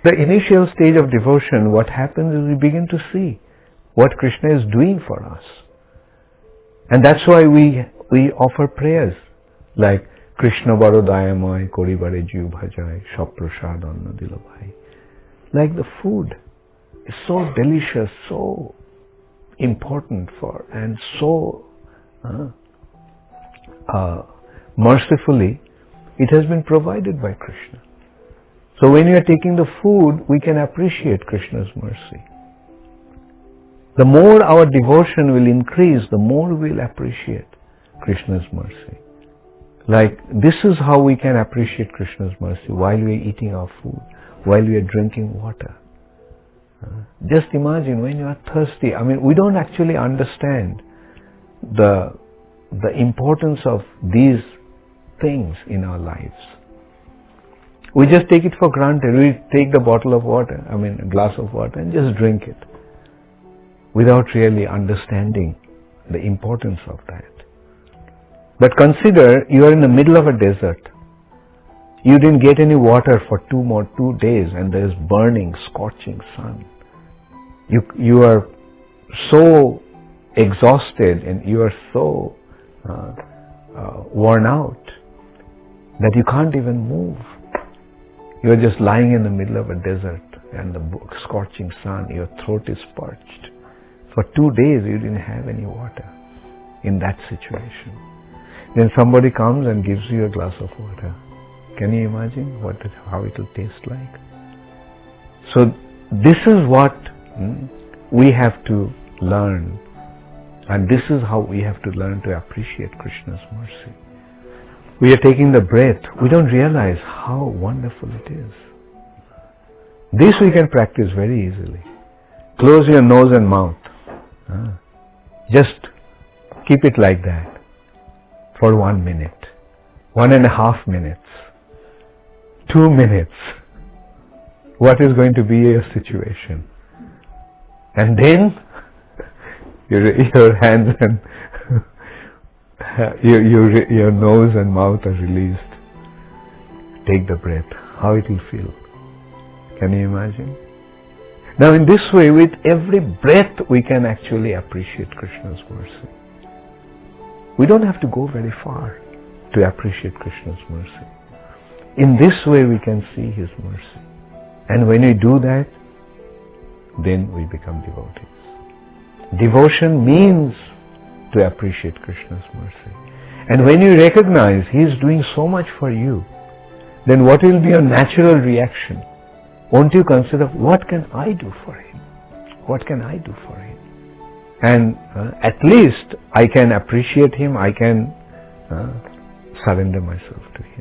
The initial stage of devotion, what happens is we begin to see what Krishna is doing for us. And that's why we offer prayers like Krishna baṛo doyāmoy, koribāre jihvā, sva-prasād-anna, dilo, bhāi. Like the food is so delicious, so important for, and so mercifully it has been provided by Krishna. So when we are taking the food, we can appreciate Krishna's mercy. The more our devotion will increase, the more we will appreciate Krishna's mercy. Like, this is how we can appreciate Krishna's mercy while we are eating our food, while we are drinking water. Just imagine when you are thirsty. I mean, we don't actually understand the importance of these things in our lives. We just take it for granted. We take the bottle of water, a glass of water, and just drink it without really understanding the importance of that. But consider you are in the middle of a desert. You didn't get any water for 2 days and there is burning, scorching sun. You are so exhausted and you are so worn out that you can't even move. You are just lying in the middle of a desert and the scorching sun, your throat is parched. For 2 days you didn't have any water in that situation. Then somebody comes and gives you a glass of water. Can you imagine how it will taste like? So this is what we have to learn, and this is how we have to learn to appreciate Krishna's mercy. We are taking the breath. We don't realize how wonderful it is. This we can practice very easily. Close your nose and mouth. Just keep it like that for 1 minute, 1.5 minutes, 2 minutes. What is going to be your situation? And then your hands and your nose and mouth are released. Take the breath. How it will feel. Can you imagine? Now in this way, with every breath, we can actually appreciate Krishna's mercy. We don't have to go very far to appreciate Krishna's mercy. In this way, we can see His mercy. And when we do that, then we become devotees. Devotion means to appreciate Krishna's mercy. And when you recognize He is doing so much for you, then what will be your natural reaction? Won't you consider, what can I do for Him? What can I do for Him? And at least I can appreciate Him, I can surrender myself to Him.